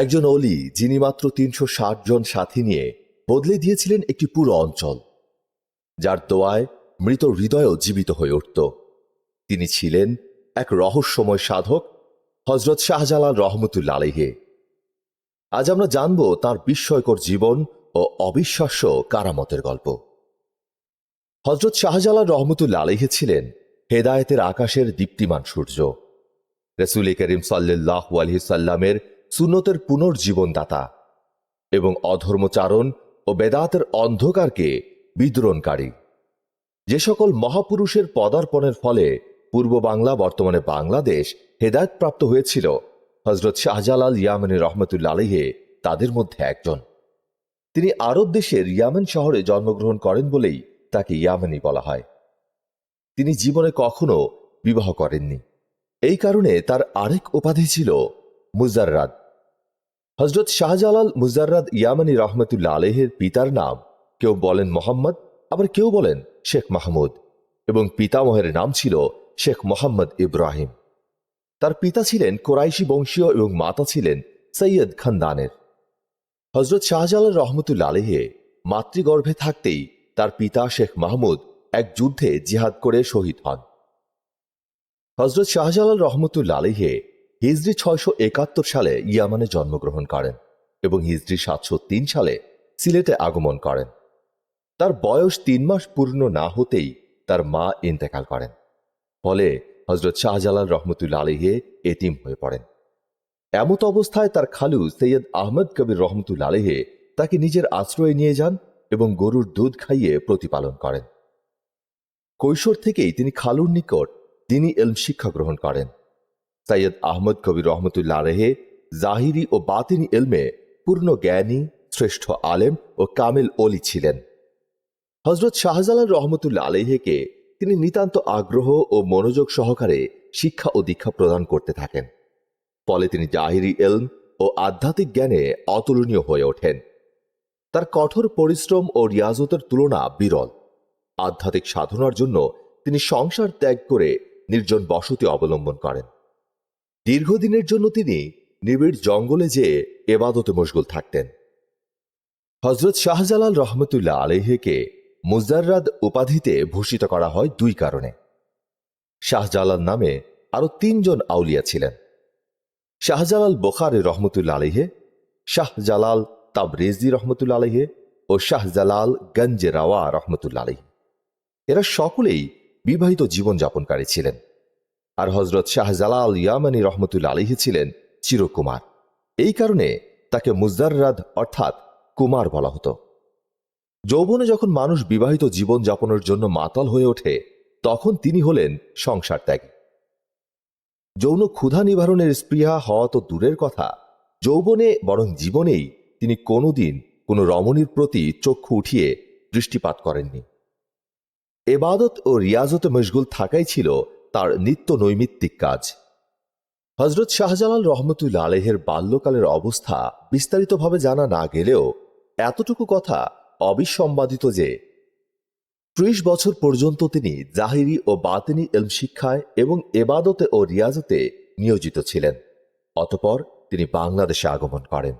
একজন অলি যিনি মাত্র ৩৬০ জন সাথী নিয়ে বদলে দিয়েছিলেন একটি পুরো অঞ্চল, যার দোয়ায় মৃত হৃদয়ও জীবিত হয়ে উঠত। তিনি ছিলেন এক রহস্যময় সাধক, হযরত শাহজালাল রহমতুল্লাহ আলাইহি। আজ আমরা জানব তার বিস্ময়কর জীবন ও অবিশ্বাস্য কারামতের গল্প। হযরত শাহজালাল রহমতুল্লাহ আলাইহি ছিলেন হেদায়েতের আকাশের দীপ্তিমান সূর্য, রাসূল করিম সাল্লাল্লাহু আলাইহি সাল্লামের সুন্নতের পুনর্জীবনদাতা এবং অধর্মচারণ ও বেদাতের অন্ধকারকে বিদ্রোহকারী। যে সকল মহাপুরুষের পদার্পণের ফলে পূর্ব বাংলা, বর্তমানে বাংলাদেশ হেদায়েতপ্রাপ্ত হয়েছিল, হযরত শাহজালাল ইয়ামানী রহমতুল্লাহ আলাইহি তাদের মধ্যে একজন। তিনি আরব দেশের ইয়ামেন শহরে জন্মগ্রহণ করেন বলেই তাকে ইয়ামানী বলা হয়। তিনি জীবনে কখনো বিবাহ করেননি, এই কারণে তার আরেক উপাধি ছিল মুজাররাদ। হযরত শাহজালাল মুজাররাদ ইয়ামানী রহমতুল্লাহ আলাইহির পিতার নাম কেউ বলেন মোহাম্মদ, আবার কেউ বলেন শেখ মাহমুদ, এবং পিতামহের নাম ছিল শেখ মোহাম্মদ ইব্রাহিম। তার পিতা ছিলেন কোরাইশি বংশীয় এবং মাতা ছিলেন সৈয়দ খানদানের। হযরত শাহজালাল রহমতুল্লাহ আলাইহি মাতৃগর্ভে থাকতেই তার পিতা শেখ মাহমুদ এক যুদ্ধে জিহাদ করে শহীদ হন। হযরত শাহজালাল রহমতুল্লাহ আলাইহি হিজরি ৬৭১ সালে ইয়ামানে জন্মগ্রহণ করেন এবং হিজরি ৭০৩ সালে সিলেটে আগমন করেন। তার বয়স ৩ মাস পূর্ণ না হতেই তার মা ইন্তেকাল করেন। ফলে হযরত শাহজালাল রহমতুল্লাহ আলাইহি এতিম হয়ে পড়েন। এমত অবস্থায় তার খালু সৈয়দ আহমদ কবির রহমতুল্লাহ আলাইহি তাকে নিজের আশ্রয়ে নিয়ে যান এবং গরুর দুধ খাইয়ে প্রতিপালন করেন। কৈশোর থেকেই তিনি খালুর নিকট দ্বীনি ইলম শিক্ষা গ্রহণ করেন। সৈয়দ আহমদ কবির রহমতুল্লাহ আলাইহি জাহিরি ও বাতিনি ইলমে পূর্ণ জ্ঞানী, শ্রেষ্ঠ আলেম ও কামেল ওলি ছিলেন। হযরত শাহজালাল রহমতুল্লাহ আলাইহিকে তিনি নিতান্ত আগ্রহ ও মনোযোগ সহকারে শিক্ষা ও দীক্ষা প্রদান করতে থাকেন। ফলে তিনি জাহিরি ইলম ও আধ্যাত্মিক জ্ঞানে অতুলনীয় হয়ে ওঠেন। তার কঠোর পরিশ্রম ও রিয়াজতের তুলনা বিরল। আধ্যাত্মিক সাধনার জন্য তিনি সংসার ত্যাগ করে নির্জন বসতি অবলম্বন করেন। দীর্ঘদিনের জন্য তিনি নিবিড় জঙ্গলে যেয়ে এবাদতে মশগুল থাকতেন। হযরত শাহজালাল রহমতুল্লাহ আলাইহিকে মুজাররাদ উপাধিতে ভূষিত করা হয় দুই কারণে। শাহজালাল নামে আরো ৩ জন আউলিয়া ছিলেন: শাহজালাল বুখারী রহমতুল্লাহ আলাইহি, শাহজালাল তাবরেজি রহমতুল্লাহ আলাইহি ও শাহজালাল গঞ্জে রাওয়া রহমতুল্লাহ আলাইহি। এরা সকলেই বিবাহিত জীবনযাপনকারী ছিলেন। আর হযরত শাহজালাল ইয়ামানী রহমতুল্লাহ আলাইহি ছিলেন চিরকুমার। এই কারণে তাকে মুজাররাদ অর্থাৎ কুমার বলা হতো। যৌবনে যখন মানুষ বিবাহিত জীবনযাপনের জন্য মাতাল হয়ে ওঠে, তখন তিনি হলেন সংসার ত্যাগী। যৌন ক্ষুধা নিবারণের স্পৃহা হওয়া তো দূরের কথা, যৌবনে বরং জীবনেই তিনি কোনোদিন কোনো রমণীর প্রতি চক্ষু উঠিয়ে দৃষ্টিপাত করেননি। এবাদত ও রিয়াজতে মশগুল থাকাই ছিল তার নিত্য নৈমিত্তিক কাজ। হযরত শাহজালাল রহমতুল্লাহ আলাইহির বাল্যকালের অবস্থা বিস্তারিতভাবে জানা না গেলেও এতটুকু কথা অবিসম্বাদিত যে ৩০ বছর পর্যন্ত তিনি জাহিরি ও বাতিনি ইলম শিক্ষায় এবং এবাদতে ও রিয়াজতে নিয়োজিত ছিলেন। অতঃপর তিনি বাংলাদেশে আগমন করেন।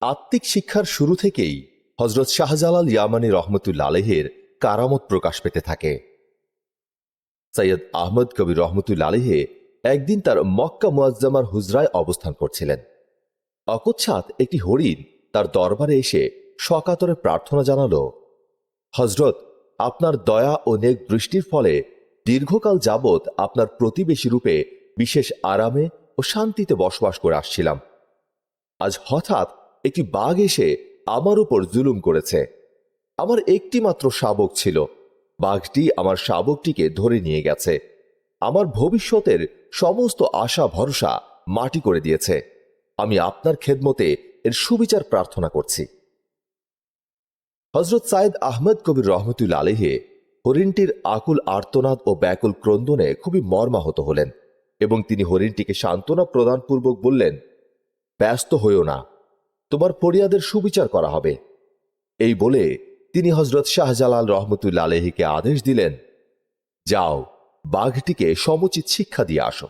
আত্মিক শিক্ষার শুরু থেকেই হযরত শাহজালাল ইয়ামানী রহমতুল্লাহ আলাইহির কারামত প্রকাশ পেতে থাকে। সৈয়দ আহমদ কবির রহমতুল্লাহ আলাইহি একদিন তার মক্কা মুআজ্জামার হুজরায় অবস্থান করছিলেন। অকস্মাৎ একটি হরিণ তার দরবারে এসে সকাতরে প্রার্থনা জানালো, হযরত, আপনার দয়া ও নেক দৃষ্টির ফলে দীর্ঘকাল যাবৎ আপনার প্রতিবেশী রূপে বিশেষ আরামে ও শান্তিতে বসবাস করে আসছিলাম। আজ হঠাৎ একটি বাঘ এসে আমার উপর জুলুম করেছে। আমার একটি মাত্র শাবক ছিল, বাঘটি আমার শাবকটিকে ধরে নিয়ে গেছে। আমার ভবিষ্যতের সমস্ত আশা ভরসা মাটি করে দিয়েছে। আমি আপনার খেদমতে এর সুবিচার প্রার্থনা করছি। হযরত সাইদ আহমদ কবির রহমতুল্লাহ আলাইহি হরিণটির আকুল আর্তনাদ ও ব্যাকুল ক্রন্দনে খুবই মর্মাহত হলেন এবং তিনি হরিণটিকে সান্ত্বনা প্রদানপূর্বক বললেন, ব্যস্ত হইও না, তোমার ফরিয়াদের সুবিচার করা হবে। এই বলে তিনি হযরত শাহজালাল রহমতুল্লাহ আলাইহিকে আদেশ দিলেন, যাও, বাঘটিকে সমুচিত শিক্ষা দিয়ে আসো।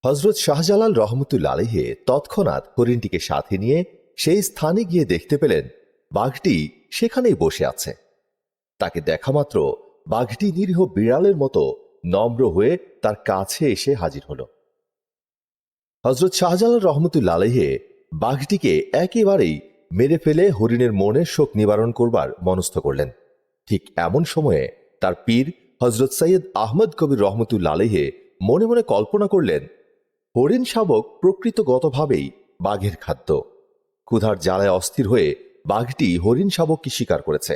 হজরত শাহজালাল রহমতুল্লা আলাইহি তৎক্ষণাৎ হরিণটিকে সাথে নিয়ে সেই স্থানে গিয়ে দেখতে পেলেন বাঘটি সেখানেই বসে আছে। তাকে দেখা মাত্র বাঘটি নিরীহ বিড়ালের মতো নম্র হয়ে তার কাছে এসে হাজির হল। হজরত শাহজালাল রহমতুল্লা আলাইহি বাঘটিকে একেবারেই মেরে ফেলে হরিণের মনের শোক নিবারণ করবার মনস্থ করলেন। ঠিক এমন সময়ে তার পীর হজরত সৈয়দ আহমদ কবির রহমতুল্লা আলাইহি মনে মনে কল্পনা করলেন, হরিণ শাবক প্রকৃতগতভাবেই বাঘের খাদ্য। ক্ষুধার জ্বালায় অস্থির হয়ে বাঘটি হরিণ শাবককে শিকার করেছে,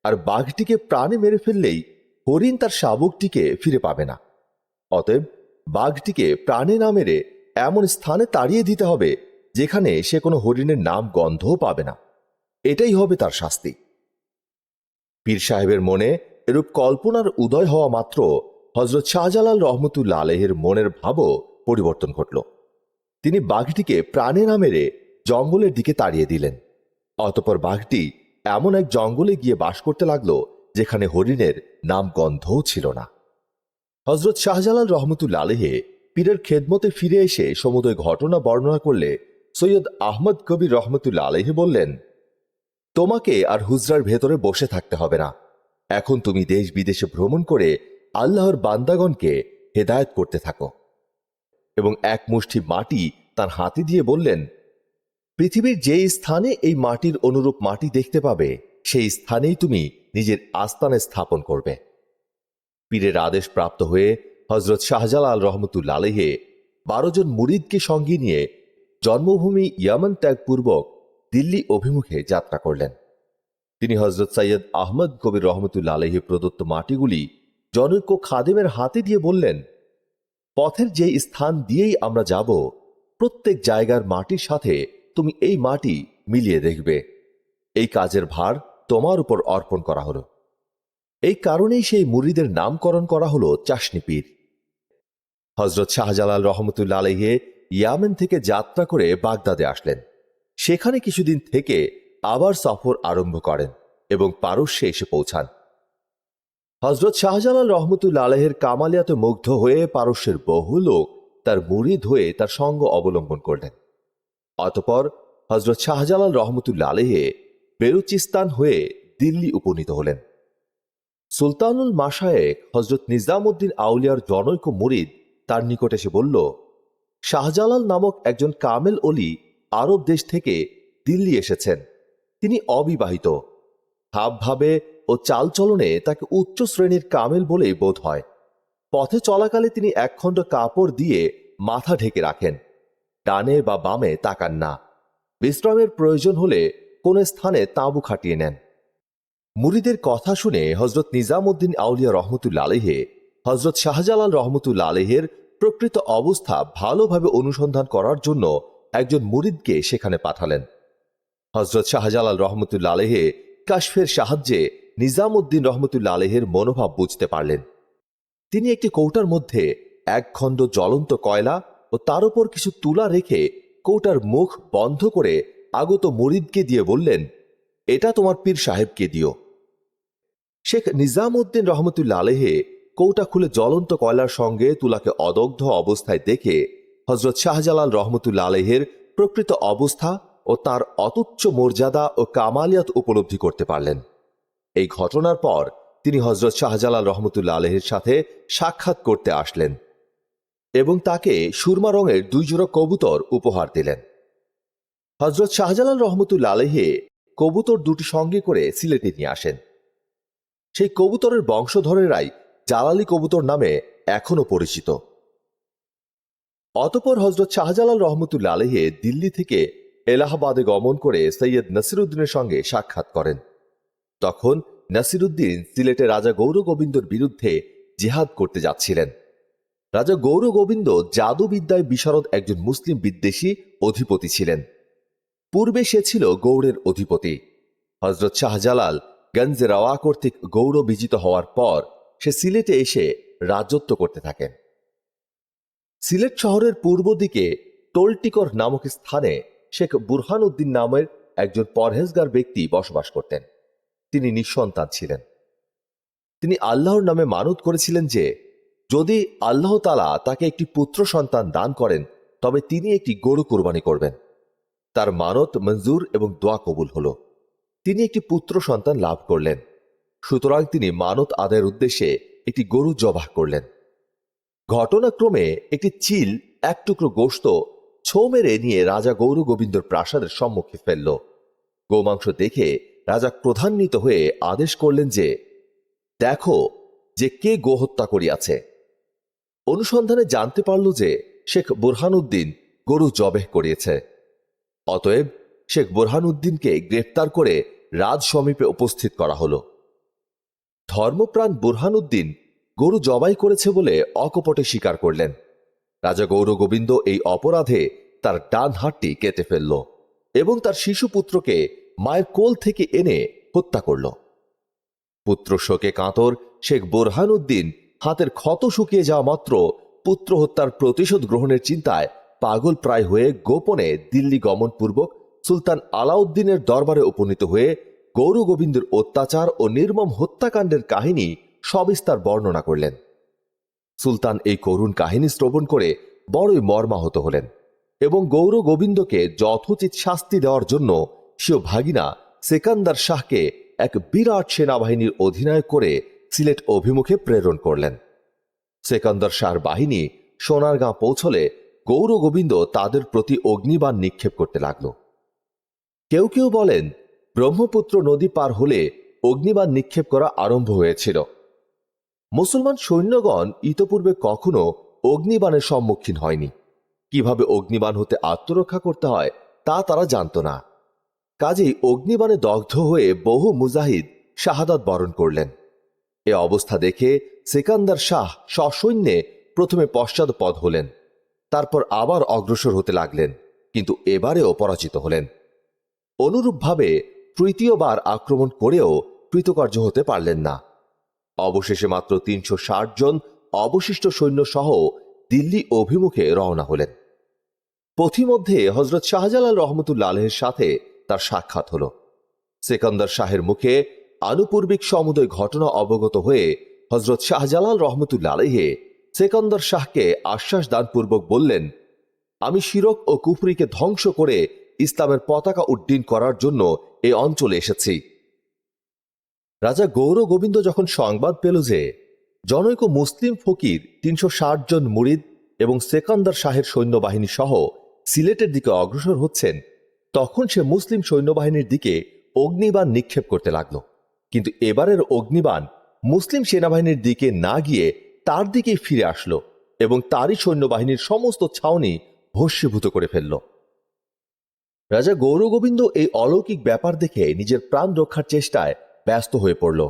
আর বাঘটিকে প্রাণে মেরে ফেললেই হরিণ তার শাবকটিকে ফিরে পাবে না। অতএব বাঘটিকে প্রাণে না মেরে এমন স্থানে তাড়িয়ে দিতে হবে যেখানে সে কোনো হরিণের নাম গন্ধও পাবে না। এটাই হবে তার শাস্তি। পীর সাহেবের মনে এরূপ কল্পনার উদয় হওয়া মাত্র হজরত শাহজালাল রহমতুল্লা আলাইহির মনের ভাবও পরিবর্তন ঘটল। তিনি বাঘটিকে প্রাণে না মেরে জঙ্গলের দিকে তাড়িয়ে দিলেন। অতঃপর বাঘটি এমন এক জঙ্গলে গিয়ে বাস করতে লাগলো যেখানে হরিণের নাম গন্ধও ছিল না। হজরত শাহজালাল রহমতুল্লা আলাইহি পীরের খেদমতে ফিরে এসে সমুদয় ঘটনা বর্ণনা করলে সৈয়দ আহমদ কবির রহমতুল্লা আলাইহি বললেন, তোমাকে আর হুজরার ভেতরে বসে থাকতে হবে না। এখন তুমি দেশ বিদেশে ভ্রমণ করে আল্লাহর বান্দাগণকে হেদায়েত করতে থাকো। এবং এক মুষ্টি মাটি তার হাতে দিয়ে বললেন, পৃথিবীর যে স্থানে এই মাটির অনুরূপ মাটি দেখতে পাবে সেই স্থানেই তুমি নিজের আস্তানে স্থাপন করবে। পীরের আদেশ প্রাপ্ত হয়ে হজরত শাহজালাল রহমতুল্লা আলাইহি 12 জন মুরিদকে সঙ্গে নিয়ে জন্মভূমি ইয়ামান ত্যাগপূর্বক দিল্লি অভিমুখে যাত্রা করলেন। তিনি হজরত সৈয়দ আহমদ কবির রহমতুল্লা আলাইহি প্রদত্ত মাটিগুলি জনৈক খাদেমের হাতে দিয়ে বললেন, পথের যেই স্থান দিয়েই আমরা যাব, প্রত্যেক জায়গার মাটির সাথে তুমি এই মাটি মিলিয়ে দেখবে। এই কাজের ভার তোমার উপর অর্পণ করা হলো। এই কারণেই সেই মুরিদের নামকরণ করা হলো চাশনি পীর। হজরত শাহজালাল রহমতুল্লা আলাইহি ইয়ামেন থেকে যাত্রা করে বাগদাদে আসলেন। সেখানে কিছুদিন থেকে আবার সফর আরম্ভ করেন এবং পারস্যে এসে পৌঁছান। হজরত শাহজালাল রহমতুল্লা আলাইহির কামালিয়াতে মুগ্ধ হয়ে পারস্যের বহু লোক তার মুরিদ হয়ে তার সঙ্গ অবলম্বন করলেন। অতঃপর হজরত শাহজালাল রহমতুল্লা আলাইহি বেলুচিস্তান হয়ে দিল্লি উপনীত হলেন। সুলতানুল মাশায়েখ হজরত নিজামউদ্দিন আউলিয়ার জনৈক মুরিদ তার নিকট এসে বলল, শাহজালাল নামক একজন কামেল অলি আরব দেশ থেকে দিল্লি এসেছেন। তিনি অবিবাহিত। ভাবভাবে ও চালচলনে তাকে উচ্চ শ্রেণীর কামেল বলেই বোধ হয়। পথে চলাকালে তিনি একখণ্ড কাপড় দিয়ে মাথা ঢেকে রাখেন, ডানে বা বামে তাকান না। বিশ্রামের প্রয়োজন হলে কোন স্থানে তাঁবু খাটিয়ে নেন। মুরিদের কথা শুনে হজরত নিজামউদ্দিন আউলিয়া রহমতুল্লা আলাইহি হজরত শাহজালাল রহমতুল্লা আলাইহির প্রকৃত অবস্থা ভালোভাবে অনুসন্ধান করার জন্য একজন মুরিদকে সেখানে পাঠালেন। হজরত শাহজালাল রহমতুল্লা আলাইহি কাশফের সাহায্যে নিজামউদ্দিন রহমতুল্লা আলাইহির মনোভাব বুঝতে পারলেন। তিনি একটি কৌটার মধ্যে এক খণ্ড জ্বলন্ত কয়লা ও তার উপর কিছু তুলা রেখে কৌটার মুখ বন্ধ করে আগত মুরিদকে দিয়ে বললেন, এটা তোমার পীর সাহেবকে দিও। শেখ নিজামউদ্দিন রহমতুল্লা আলাইহি কৌটা খুলে জ্বলন্ত কয়লার সঙ্গে তুলাকে অদগ্ধ অবস্থায় দেখে হজরত শাহজালাল রহমতুল্লা আলাইহির প্রকৃত অবস্থা ও তার অতুচ্চ মর্যাদা ও কামালিয়াত উপলব্ধি করতে পারলেন। এই ঘটনার পর তিনি হজরত শাহজালাল রহমতুল্লা আলাইহির সাথে সাক্ষাৎ করতে আসলেন এবং তাকে সুরমা রঙের 2 জোড়া কবুতর উপহার দিলেন। হজরত শাহজালাল রহমতুল্লা আলাইহি কবুতর দুটি সঙ্গে করে সিলেটে নিয়ে আসেন। সেই কবুতরের বংশধরেরাই জালালি কবুতর নামে এখনো পরিচিত। অতঃপর হজরত শাহজালাল রহমতুল্লা আলাইহি দিল্লি থেকে এলাহাবাদে গমন করে সৈয়দ নাসিরউদ্দিনের সঙ্গে সাক্ষাৎ করেন। তখন নাসিরউদ্দিন সিলেটে রাজা গৌরগোবিন্দর বিরুদ্ধে জিহাদ করতে যাচ্ছিলেন। রাজা গৌরগোবিন্দ জাদুবিদ্যায় বিশারদ একজন মুসলিম বিদ্বেষী অধিপতি ছিলেন। পূর্বে সে ছিল গৌড়ের অধিপতি। হজরত শাহজালাল গঞ্জে রাওয়া কর্তৃক গৌড় বিজিত হওয়ার পর সে সিলেটে এসে রাজত্ব করতে থাকেন। সিলেট শহরের পূর্ব দিকে টোলটিকর নামক স্থানে শেখ বুরহান উদ্দিন নামের একজন পরহেজগার ব্যক্তি বসবাস করতেন। তিনি নিঃসন্তান ছিলেন। তিনি আল্লাহর নামে মানত করেছিলেন যে যদি আল্লাহ তাআলা তাকে একটি পুত্র সন্তান দান করেন তবে তিনি একটি গরু কোরবানি করবেন। তার মানত মঞ্জুর এবং দোয়া কবুল হল। তিনি একটি পুত্র সন্তান লাভ করলেন। সুতরাং তিনি মানত আদায়ের উদ্দেশ্যে একটি গরু জবাহ করলেন। ঘটনাক্রমে একটি চিল এক টুকরো গোশত ছো মেরে নিয়ে রাজা গৌর গোবিন্দর প্রাসাদের সম্মুখে ফেলল। গোমাংস দেখে রাজা ক্রোধান্বিত হয়ে আদেশ করলেন যে, দেখো যে কে গোহত্যা করিয়াছে। অনুসন্ধানে জানতে পারল যে শেখ বুরহানুদ্দিন গরু জবেহ করিয়েছে। অতএব শেখ বুরহানুদ্দিনকে গ্রেফতার করে রাজ সমীপে উপস্থিত করা হল। ধর্মপ্রাণ বুরহানুদ্দিন গরু জবাই করেছে বলে অকপটে স্বীকার করলেন। রাজা গৌর গোবিন্দ এই অপরাধে তার ডান হাতটি কেটে ফেলল এবং তার শিশু পুত্রকে মায়ের কোল থেকে এনে হত্যা করল। পুত্র শোকে কাতর শেখ বুরহানুদ্দিন হাতের ক্ষত শুকিয়ে যাওয়া মাত্র পুত্র হত্যার প্রতিশোধ গ্রহণের চিন্তায় পাগল প্রায় হয়ে গোপনে দিল্লি গমনপূর্বক সুলতান আলাউদ্দিনের দরবারে উপনীত হয়ে গৌর গোবিন্দের অত্যাচার ও নির্মম হত্যাকাণ্ডের কাহিনী সবিস্তার বর্ণনা করলেন। সুলতান এই করুণ কাহিনী শ্রবণ করে বড়ই মর্মাহত হলেন এবং গৌর গোবিন্দকে যথোচিত শাস্তি দেওয়ার জন্য স্বীয় ভাগিনা সেকান্দার শাহকে এক বিরাট সেনাবাহিনীর অধিনায়ক করে সিলেট অভিমুখে প্রেরণ করলেন। সেকান্দার শাহর বাহিনী সোনারগাঁ পৌঁছলে গৌর গোবিন্দ তাদের প্রতি অগ্নিবাণ নিক্ষেপ করতে লাগল। কেউ কেউ বলেন ব্রহ্মপুত্র নদী পার হলে অগ্নিবাণ নিক্ষেপ করা আরম্ভ হয়েছিল। মুসলমান সৈন্যগণ ইতপূর্বে কখনো অগ্নিবাণের সম্মুখীন হয়নি। কিভাবে অগ্নিবাণ হতে আত্মরক্ষা করতে হয় তা তারা জানত না। কাজেই অগ্নিবাণে দগ্ধ হয়ে বহু মুজাহিদ শাহাদাত বরণ করলেন। এ অবস্থা দেখে সেকান্দার শাহ সসৈন্যে প্রথমে পশ্চাৎপদ হলেন, তারপর আবার অগ্রসর হতে লাগলেন, কিন্তু এবারেও পরাজিত হলেন। অনুরূপভাবে তৃতীয়বার আক্রমণ করেও কৃতকার্য হতে পারলেন না। অবশেষে মাত্র ৩৬০ জন অবশিষ্ট সৈন্য সহ দিল্লি অভিমুখে রওনা হলেন। পথিমধ্যে হজরত শাহজালাল রহমতুল্লাহ আলাইহির সাথে তার সাক্ষাৎ হল। সেকান্দার শাহের মুখে আনুপূর্বিক সমুদয় ঘটনা অবগত হয়ে হজরত শাহজালাল রহমতুল্লাহ আলাইহি সেকান্দার শাহকে আশ্বাস দানপূর্বক বললেন, আমি শিরক ও কুফরিকে ধ্বংস করে ইসলামের পতাকা উড্ডীন করার জন্য এই অঞ্চলে এসেছি। রাজা গৌর গোবিন্দ যখন সংবাদ পেল যে জনৈক মুসলিম ফকির ৩৬০ জন মুরিদ এবং সেকান্দার শাহের সৈন্যবাহিনী সহ সিলেটের দিকে অগ্রসর হচ্ছেন, তখন সে মুসলিম সৈন্যবাহিনীর দিকে অগ্নিবাণ নিক্ষেপ করতে লাগল। কিন্তু এবারের অগ্নিবাণ মুসলিম সেনাবাহিনীর দিকে না গিয়ে তার দিকেই ফিরে আসলো এবং তারই সৈন্যবাহিনীর সমস্ত ছাউনি ভস্মীভূত করে ফেলল। রাজা গৌর গোবিন্দ এই অলৌকিক ব্যাপার দেখে নিজের প্রাণ রক্ষার চেষ্টায় ব্যস্ত হয়ে পড়ল।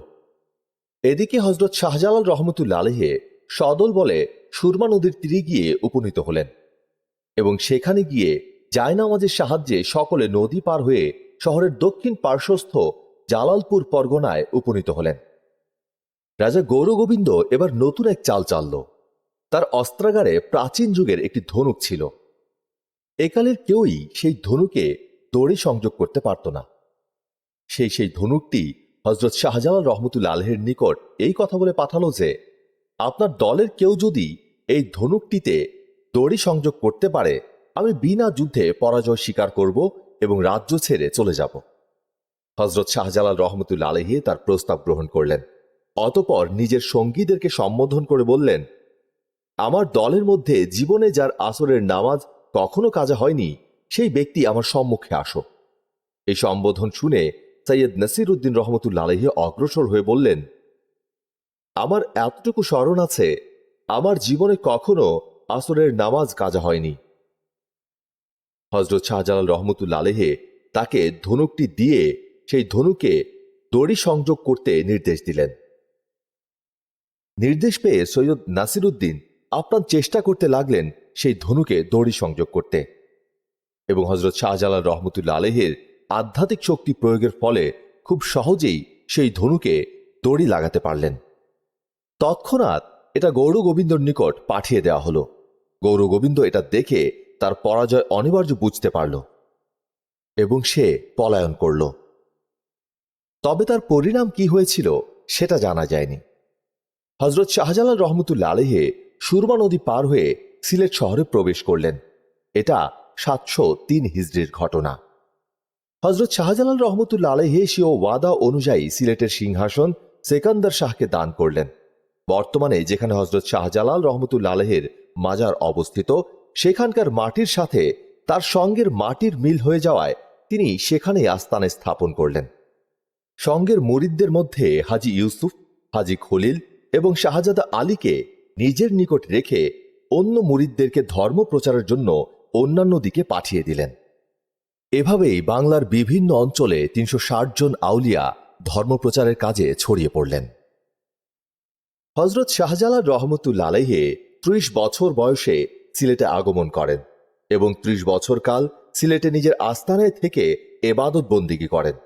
এদিকে হজরত শাহজালাল রহমতুল্লাহ আলাইহি সদল বলে সুরমা নদীর তীরে গিয়ে উপনীত হলেন এবং সেখানে গিয়ে জায়নামাজের সাহায্যে সকলে নদী পার হয়ে শহরের দক্ষিণ পার্শ্বস্থ জালালপুর পরগনায় উপনীত হলেন। রাজা গৌর গোবিন্দ এবার নতুন এক চাল চালল। তার অস্ত্রাগারে প্রাচীন যুগের একটি ধনুক ছিল। একালের কেউই সেই ধনুকে দড়ি সংযোগ করতে পারত না। সেই ধনুকটি হজরত শাহজালাল রহমতুল্লাহ আলাইহির নিকট এই কথা বলে পাঠালো যে, আপনার দলের কেউ যদি এই ধনুকটিতে দড়ি সংযোগ করতে পারে, আমি বিনা যুদ্ধে পরাজয় স্বীকার করব এবং রাজ্য ছেড়ে চলে যাব। হজরত শাহজালাল রহমতুল্লাহ আলাইহি তার প্রস্তাব গ্রহণ করলেন। অতঃপর নিজের সঙ্গীদেরকে সম্বোধন করে বললেন, আমার দলের মধ্যে জীবনে যার আসরের নামাজ কখনো কাজা হয়নি, সেই ব্যক্তি আমার সম্মুখে আসো। এই সম্বোধন শুনে সৈয়দ নাসির উদ্দিন রহমতুল্লাহ আলাইহি অগ্রসর হয়ে বললেন, আমার এতটুকু স্মরণ আছে, আমার জীবনে কখনো আসরের নামাজ কাজা হয়নি। হজরত শাহজালাল রহমতুল্লাহ আলাইহি তাকে ধনুকটি দিয়ে সেই ধনুকে দড়ি সংযোগ করতে নির্দেশ দিলেন। নির্দেশ পেয়ে সৈয়দ নাসির উদ্দিন আপ্রাণ চেষ্টা করতে লাগলেন সেই ধনুকে দড়ি সংযোগ করতে এবং হজরত শাহজালাল রহমতুল্লাহ আলাইহির আধ্যাত্মিক শক্তি প্রয়োগের ফলে খুব সহজেই সেই ধনুকে দড়ি লাগাতে পারলেন। তৎক্ষণাৎ এটা গৌর গোবিন্দর নিকট পাঠিয়ে দেওয়া হলো। গৌর গোবিন্দ এটা দেখে তার পরাজয় অনিবার্য বুঝতে পারল এবং সে পলায়ন করল। তবে তার পরিণাম কি হয়েছিল সেটা জানা যায়নি। হজরত শাহজালাল রহমতুল্লাহ আলাইহি সুরমা নদী পার হয়ে সিলেট শহরে প্রবেশ করলেন। এটা 703 হিজরির ঘটনা। হজরত শাহজালাল রহমতুল্লাহ আলাইহি স্বীয় ওয়াদা অনুযায়ী সিলেটের সিংহাসন সেকান্দার শাহকে দান করলেন। বর্তমানে যেখানে হজরত শাহজালাল রহমতুল্লাহ আলাইহির মাজার অবস্থিত, সেখানকার মাটির সাথে তার সঙ্গের মাটির মিল হয়ে যাওয়ায় তিনি সেখানেই আস্তানা স্থাপন করলেন। সঙ্গের মুরিদদের মধ্যে হাজী ইউসুফ, হাজী খলিল এবং শাহজাদা আলীকে নিজের নিকট রেখে অন্য মুরিদদেরকে ধর্ম প্রচারের জন্য অন্যান্য দিকে পাঠিয়ে দিলেন। এভাবেই বাংলার বিভিন্ন অঞ্চলে 360 জন আউলিয়া ধর্মপ্রচারের কাজে ছড়িয়ে পড়লেন। হজরত শাহজালাল রহমতুল্লাহ আলাইহি 30 বছর বয়সে সিলেটে আগমন করেন এবং 30 বছর কাল সিলেটে নিজের আস্তানায় থেকে এবাদত বন্দিগি করেন,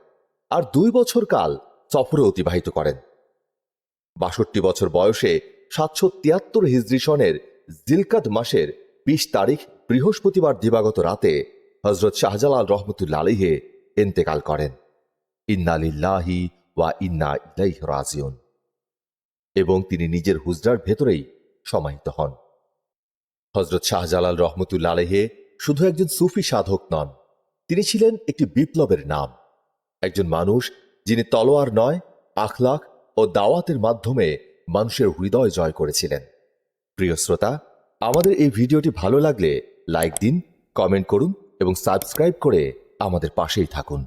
আর 2 বছর কাল সফরে অতিবাহিত করেন। 62 বছর বয়সে 773 হিজরি সনের জিলকাদ মাসের 20 তারিখ বৃহস্পতিবার দিবাগত রাতে হজরত শাহজালাল রহমতুল্লাহ আলাইহি ইন্তেকাল করেন। ইন্না লিল্লাহি ওয়া ইন্না ইলাইহি রাজিউন। এবং তিনি নিজের হুজরার ভেতরেই সমাহিত হন। হজরত শাহজালাল রহমতুল্লাহ আলাইহি শুধু একজন সুফি সাধক নন, তিনি ছিলেন একটি বিপ্লবের নাম, একজন মানুষ যিনি তলোয়ার নয়, আখলাক ও দাওয়াতের মাধ্যমে মানুষের হৃদয় জয় করেছিলেন। প্রিয় শ্রোতা, আমাদের এই ভিডিওটি ভালো লাগলে লাইক দিন, কমেন্ট করুন এবং সাবস্ক্রাইব করে আমাদের পাশেই থাকুন।